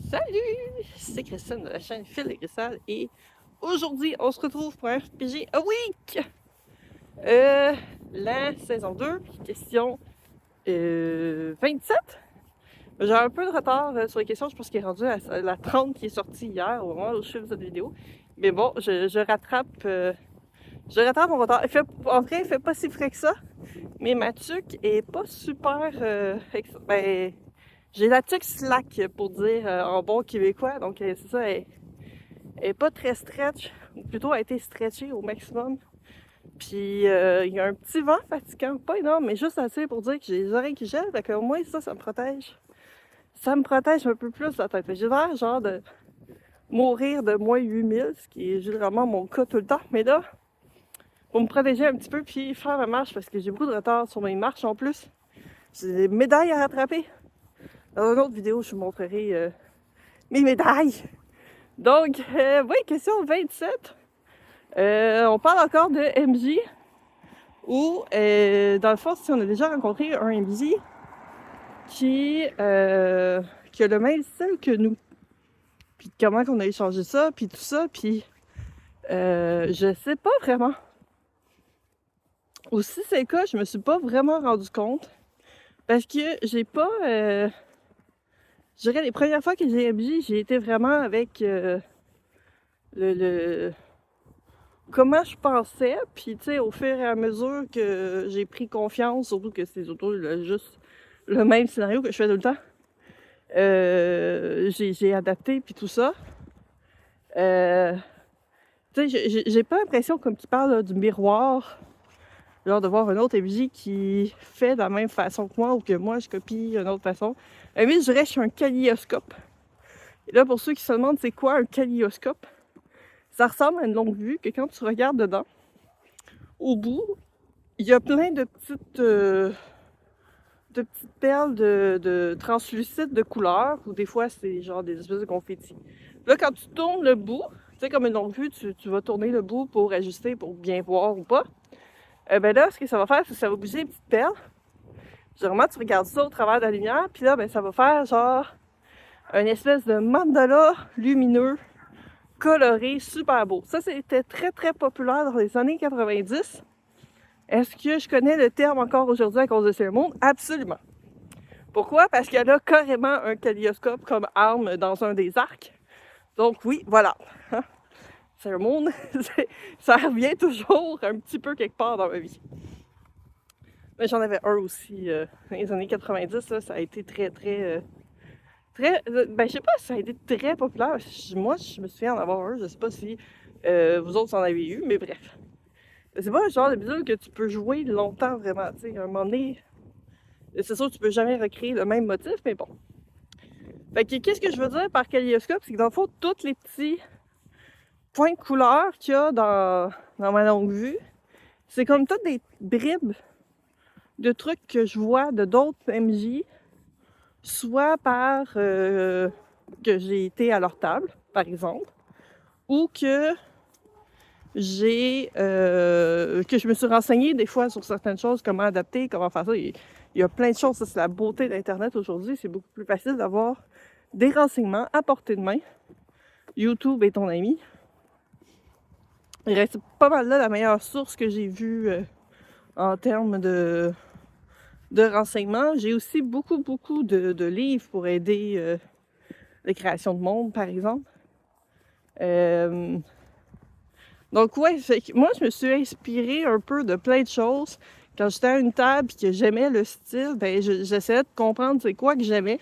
Salut! C'est Christine de la chaîne Fil de Cristal et aujourd'hui on se retrouve pour un RPG a Week! La saison 2, question 27. J'ai un peu de retard sur les questions, je pense qu'il est rendu à la 30 qui est sortie hier au moment où je filme cette vidéo. Mais bon, je rattrape mon retard. En vrai, il fait pas si frais que ça, mais ma tuque est pas super... ben, j'ai la tuque slack pour dire en bon québécois, donc c'est ça, elle est pas très stretch, ou plutôt elle a été stretchée au maximum. Puis il y a un petit vent fatigant, pas énorme, mais juste assez pour dire que j'ai les oreilles qui gèlent, fait qu'au moins ça me protège. Ça me protège un peu plus la tête. J'ai l'air genre de mourir de moins 8000, ce qui est généralement mon cas tout le temps, mais là, pour me protéger un petit peu puis faire ma marche, parce que j'ai beaucoup de retard sur mes marches en plus, j'ai des médailles à rattraper. Dans une autre vidéo, je vous montrerai mes médailles. Donc, oui, question 27. On parle encore de MJ, où, dans le fond, si on a déjà rencontré un MJ qui a le même style que nous, puis comment qu'on a échangé ça, puis tout ça, puis je sais pas vraiment. Aussi, c'est le cas, je me suis pas vraiment rendu compte, parce que j'ai pas... je dirais, les premières fois que j'ai MJ, j'ai été vraiment avec le comment je pensais, puis tu sais, au fur et à mesure que j'ai pris confiance, surtout que c'est surtout juste le même scénario que je fais tout le temps, j'ai adapté, puis tout ça. Tu sais, j'ai pas l'impression comme qu'il parle là, du miroir, genre de voir un autre MJ qui fait de la même façon que moi, ou que moi je copie d'une autre façon. Mais je dirais que je suis un kaléidoscope. Et là, pour ceux qui se demandent c'est quoi un kaléidoscope, ça ressemble à une longue vue que quand tu regardes dedans, au bout, il y a plein de petites perles de translucides de couleurs, ou des fois c'est genre des espèces de confettis. Là, quand tu tournes le bout, tu sais, comme une longue vue, tu vas tourner le bout pour ajuster, pour bien voir ou pas. Ben là, ce que ça va faire, c'est que ça va bouger les petites perles. Généralement, tu regardes ça au travers de la lumière, puis là, ben ça va faire genre une espèce de mandala lumineux, coloré, super beau. Ça, c'était très, très populaire dans les années 90. Est-ce que je connais le terme encore aujourd'hui à cause de Sailor Moon? Absolument. Pourquoi? Parce qu'elle a carrément un kaléidoscope comme arme dans un des arcs. Donc oui, voilà. Sailor Moon, ça revient toujours un petit peu quelque part dans ma vie. Mais j'en avais un aussi dans les années 90, là, ça a été très, très... ben, je sais pas si ça a été très populaire. Moi, je me souviens en avoir un. Je sais pas si vous autres en avez eu, mais bref. C'est pas le genre de bidule que tu peux jouer longtemps, vraiment. Tu sais, à un moment donné, c'est sûr que tu peux jamais recréer le même motif, mais bon. Fait que qu'est-ce que je veux dire par kaléidoscope? C'est que dans le fond, tous les petits points de couleur qu'il y a dans ma longue vue, c'est comme toutes des bribes de trucs que je vois de d'autres MJ, soit par que j'ai été à leur table, par exemple, ou que que je me suis renseignée des fois sur certaines choses, comment adapter, comment faire ça. Il y a plein de choses, ça c'est la beauté d'Internet aujourd'hui, c'est beaucoup plus facile d'avoir des renseignements à portée de main. YouTube est ton ami. Il reste pas mal là la meilleure source que j'ai vue en termes de renseignements. J'ai aussi beaucoup de livres pour aider les créations de monde, par exemple. Donc ouais, moi je me suis inspirée un peu de plein de choses. Quand j'étais à une table et que j'aimais le style, ben j'essayais de comprendre c'est quoi que j'aimais.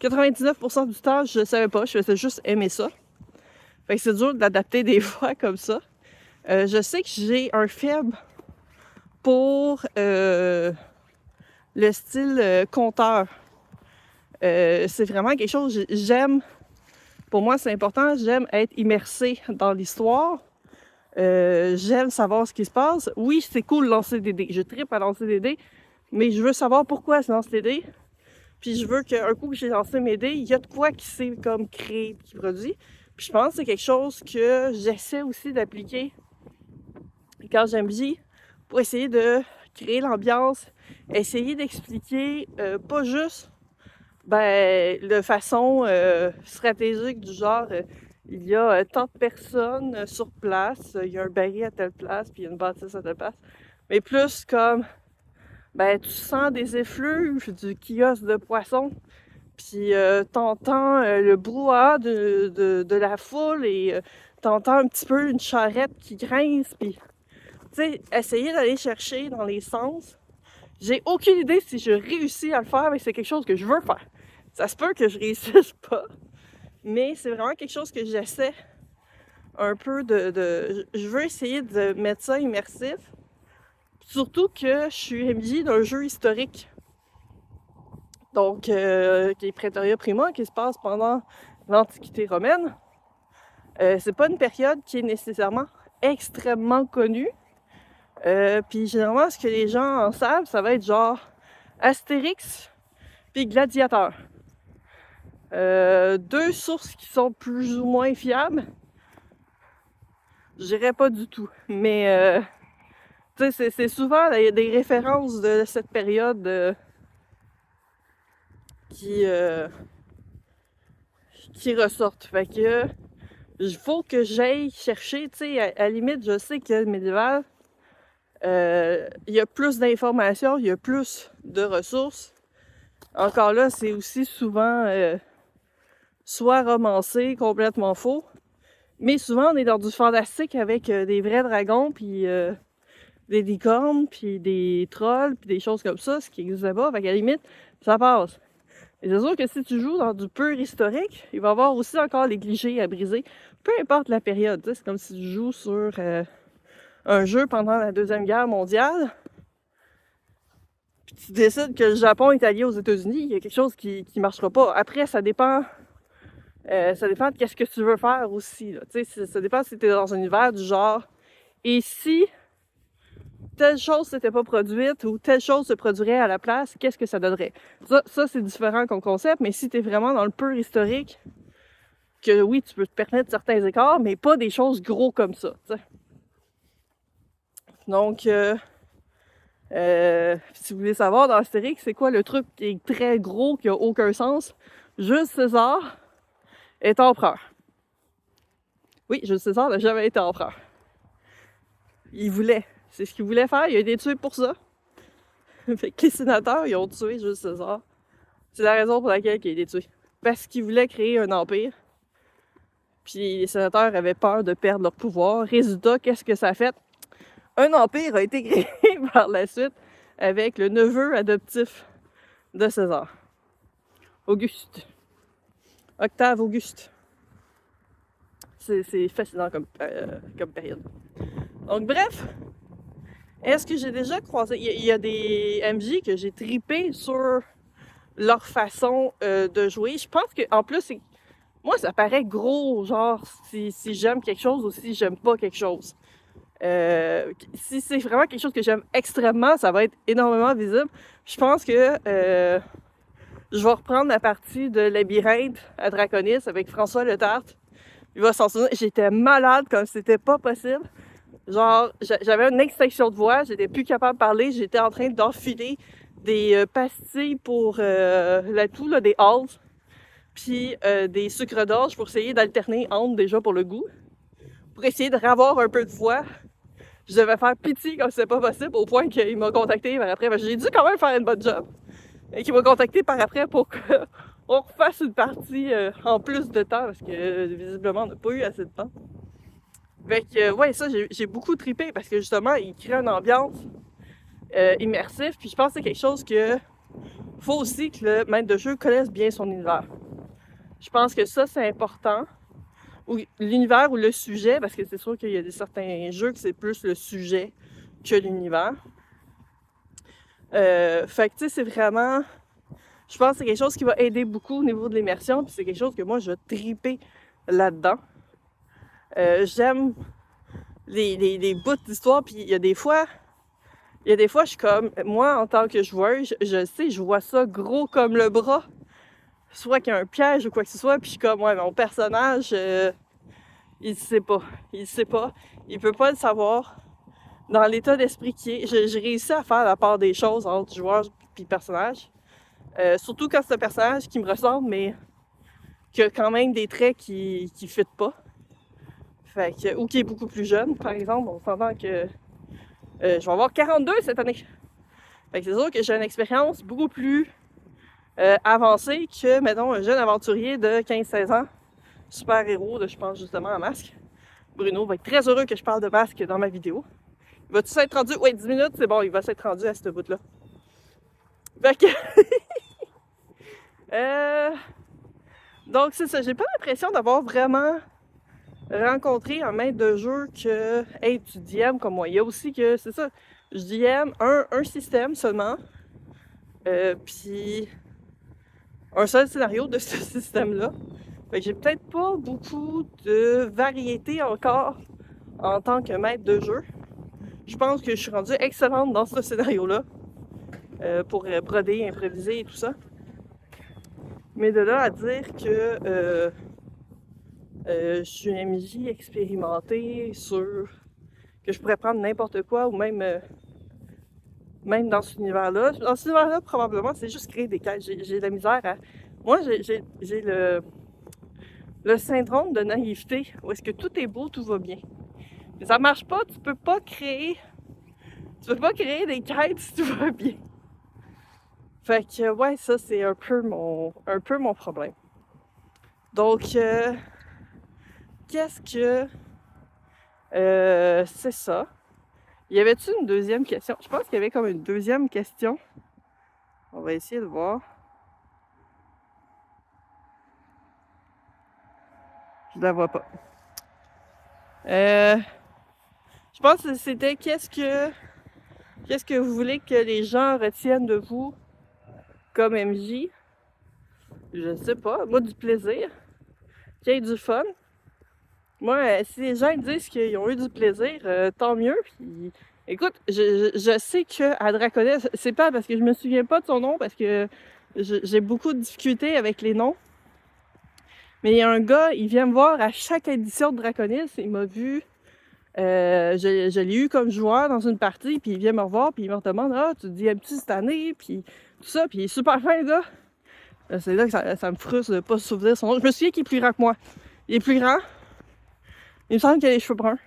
99% du temps, je savais pas, je faisais juste aimer ça. Fait que c'est dur d'adapter des fois comme ça. Je sais que j'ai un faible pour le style conteur. C'est vraiment quelque chose que j'aime. Pour moi, c'est important. J'aime être immersée dans l'histoire. J'aime savoir ce qui se passe. Oui, c'est cool de lancer des dés. Je trippe à lancer des dés, mais je veux savoir pourquoi je lance les dés. Puis je veux qu'un coup que j'ai lancé mes dés, il y a de quoi qui s'est comme créé, qui produit. Puis je pense que c'est quelque chose que j'essaie aussi d'appliquer quand j'MJ pour essayer de créer l'ambiance, essayer d'expliquer pas juste de façon stratégique du genre, il y a tant de personnes sur place, il y a un baril à telle place, puis il y a une bâtisse à telle place. Mais plus comme, tu sens des effluves du kiosque de poissons, puis t'entends le brouhaha de la foule et t'entends un petit peu une charrette qui grince, puis tu sais, essayer d'aller chercher dans les sens. J'ai aucune idée si je réussis à le faire, mais c'est quelque chose que je veux faire. Ça se peut que je réussisse pas, mais c'est vraiment quelque chose que j'essaie un peu je veux essayer de mettre ça immersif. Surtout que je suis MJ d'un jeu historique. Donc, qui est Praetoria Prima, qui se passe pendant l'Antiquité romaine. C'est pas une période qui est nécessairement extrêmement connue. Puis généralement, ce que les gens en savent, ça va être genre Astérix puis Gladiateur. Deux sources qui sont plus ou moins fiables. Je dirais pas du tout. Mais tu sais, c'est souvent des références de cette période qui ressortent. Fait que il faut que j'aille chercher, tu sais, à la limite, je sais que le médiéval, il y a plus d'informations, il y a plus de ressources. Encore là, c'est aussi souvent soit romancé, complètement faux, mais souvent on est dans du fantastique avec des vrais dragons, puis des licornes, puis des trolls, puis des choses comme ça, ce qui n'existe pas. Fait qu'à la limite, ça passe. Et c'est sûr que si tu joues dans du pur historique, il va y avoir aussi encore les clichés à briser, peu importe la période. C'est comme si tu joues sur un jeu pendant la Deuxième Guerre mondiale, puis tu décides que le Japon est allié aux États-Unis, il y a quelque chose qui marchera pas. Après, ça dépend de qu'est-ce que tu veux faire aussi. Là. Ça dépend si tu es dans un univers du genre. Et si telle chose s'était pas produite ou telle chose se produirait à la place, qu'est-ce que ça donnerait? Ça c'est différent comme concept, mais si tu es vraiment dans le pur historique, que oui, tu peux te permettre certains écarts, mais pas des choses gros comme ça. T'sais. Donc, si vous voulez savoir dans Astérix, c'est quoi le truc qui est très gros, qui a aucun sens? Jules César est empereur. Oui, Jules César n'a jamais été empereur. Il voulait. C'est ce qu'il voulait faire. Il a été tué pour ça. Fait que les sénateurs, ils ont tué Jules César. C'est la raison pour laquelle il a été tué. Parce qu'il voulait créer un empire. Puis les sénateurs avaient peur de perdre leur pouvoir. Résultat, qu'est-ce que ça a fait? Un empire a été créé par la suite avec le neveu adoptif de César. Auguste. Octave Auguste. C'est fascinant comme période. Donc bref, est-ce que j'ai déjà croisé... Il y a des MJ que j'ai tripé sur leur façon de jouer. Je pense qu'en plus, moi, ça paraît gros, genre, si j'aime quelque chose ou si j'aime pas quelque chose. Si c'est vraiment quelque chose que j'aime extrêmement, ça va être énormément visible. Je pense que je vais reprendre la partie de Labyrinthe à Draconis avec François Letarte. Il va s'en souvenir. J'étais malade comme c'était pas possible. Genre, j'avais une extinction de voix, j'étais plus capable de parler, j'étais en train d'enfiler des pastilles pour la toux, là, des halls, puis des sucres d'orge pour essayer d'alterner entre déjà pour le goût, pour essayer de ravoir un peu de voix. Je devais faire pitié comme c'était pas possible, au point qu'il m'a contacté par après. J'ai dû quand même faire une bonne job. Et qu'il m'a contacté par après pour qu'on refasse une partie en plus de temps, parce que visiblement on n'a pas eu assez de temps. Fait que, ouais, ça, j'ai beaucoup trippé parce que justement, il crée une ambiance immersive. Puis je pense que c'est quelque chose que faut aussi que le maître de jeu connaisse bien son univers. Je pense que ça, c'est important. Ou l'univers ou le sujet, parce que c'est sûr qu'il y a certains jeux que c'est plus le sujet que l'univers. Fait que, tu sais, c'est vraiment... Je pense que c'est quelque chose qui va aider beaucoup au niveau de l'immersion. Puis c'est quelque chose que moi, je vais triper là-dedans. J'aime les bouts d'histoire, puis il y a des fois, je suis comme, moi, en tant que joueur, je sais, je vois ça gros comme le bras, soit qu'il y a un piège ou quoi que ce soit, puis je suis comme, ouais, mon personnage, il sait pas, il peut pas le savoir. Dans l'état d'esprit qui est, j'ai réussi à faire la part des choses entre joueur et personnage, Surtout quand c'est un personnage qui me ressemble, mais qui a quand même des traits qui ne fitent pas. Fait que, ou qui est beaucoup plus jeune, par exemple. On s'entend que je vais avoir 42 cette année. Fait que c'est sûr que j'ai une expérience beaucoup plus avancée que, mettons, un jeune aventurier de 15-16 ans, super-héros, je pense justement à Masque. Bruno va être très heureux que je parle de Masque dans ma vidéo. Il va-tu s'être rendu? Ouais, 10 minutes, c'est bon, il va s'être rendu à ce bout-là. Fait que... Donc c'est ça, j'ai pas l'impression d'avoir vraiment rencontré un maître de jeu que, hey, tu DM comme moi. Il y a aussi que, c'est ça, je DM un système seulement, puis un seul scénario de ce système-là. Fait que j'ai peut-être pas beaucoup de variété encore en tant que maître de jeu. Je pense que je suis rendue excellente dans ce scénario-là pour broder, improviser et tout ça. Mais de là à dire que je suis une MJ expérimentée sur que je pourrais prendre n'importe quoi ou même dans cet univers-là. Dans cet univers-là, probablement, c'est juste créer des quêtes. J'ai de la misère à... Moi, j'ai le syndrome de naïveté où est-ce que tout est beau, tout va bien. Mais ça marche pas, tu peux pas créer des quêtes si tout va bien. Fait que ouais, ça c'est un peu mon problème. Donc qu'est-ce que c'est ça. Y avait-tu une deuxième question? Je pense qu'il y avait comme une deuxième question. On va essayer de voir. Je la vois pas. Je pense que c'était qu'est-ce que vous voulez que les gens retiennent de vous comme MJ? Je sais pas. Moi, du plaisir. Qu'il y ait du fun. Moi, si les gens disent qu'ils ont eu du plaisir, tant mieux. Puis, écoute, je sais qu'à Draconès, c'est pas parce que je me souviens pas de son nom, parce que j'ai beaucoup de difficultés avec les noms. Mais il y a un gars, il vient me voir à chaque édition de Draconès. Il m'a vu, je l'ai eu comme joueur dans une partie, puis il vient me revoir, puis il me demande « Ah, tu te dis un petit cette année? » Puis tout ça, puis il est super fin, le gars. C'est là que ça me frustre de pas se souvenir son nom. Je me souviens qu'il est plus grand que moi. Il est plus grand. Il me semble qu'il a les cheveux bruns.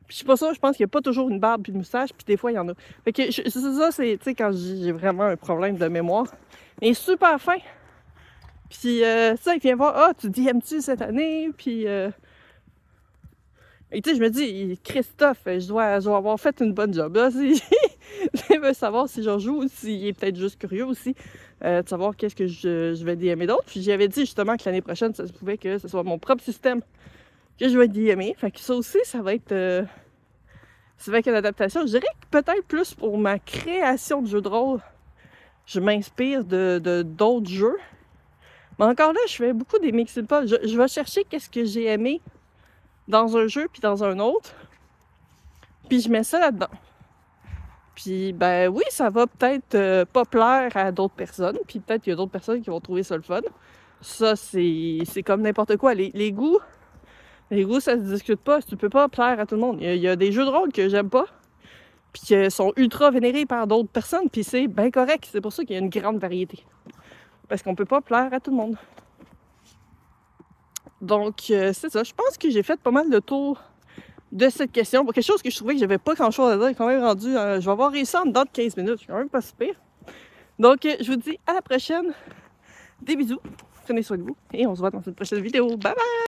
Puis je suis pas sûre, je pense qu'il n'y a pas toujours une barbe puis une moustache, puis des fois il y en a. Fait que ça, c'est, tu sais, quand j'ai vraiment un problème de mémoire. Il est super fin. Puis ça, il vient voir, ah, tu DMs-tu cette année? Puis et tu sais, je me dis, Christophe, je dois avoir fait une bonne job. Là, il veut savoir si je joue ou s'il est peut-être juste curieux aussi de savoir qu'est-ce que je vais DMer d'autres. Puis j'avais dit justement que l'année prochaine, ça se pouvait que ce soit mon propre système que je vais DMer. Fait que ça aussi, ça va être une adaptation. Je dirais que peut-être plus pour ma création de jeux de rôle, je m'inspire de d'autres jeux. Mais encore là, je fais beaucoup des mix-and-pop. Je vais chercher qu'est-ce que j'ai aimé dans un jeu puis dans un autre. Puis je mets ça là-dedans. Puis ben oui, ça va peut-être pas plaire à d'autres personnes. Puis peut-être qu'il y a d'autres personnes qui vont trouver ça le fun. Ça, c'est comme n'importe quoi. Les goûts, ça se discute pas. Tu peux pas plaire à tout le monde. Il y a des jeux de rôle que j'aime pas, puis qui sont ultra vénérés par d'autres personnes, puis c'est bien correct. C'est pour ça qu'il y a une grande variété. Parce qu'on peut pas plaire à tout le monde. Donc, c'est ça. Je pense que j'ai fait pas mal le tour de cette question. Pour quelque chose que je trouvais que j'avais pas grand-chose à dire, quand même rendu... je vais avoir réussi en dedans de 15 minutes. Je suis quand même pas super. Donc, je vous dis à la prochaine. Des bisous. Prenez soin de vous. Et on se voit dans une prochaine vidéo. Bye bye!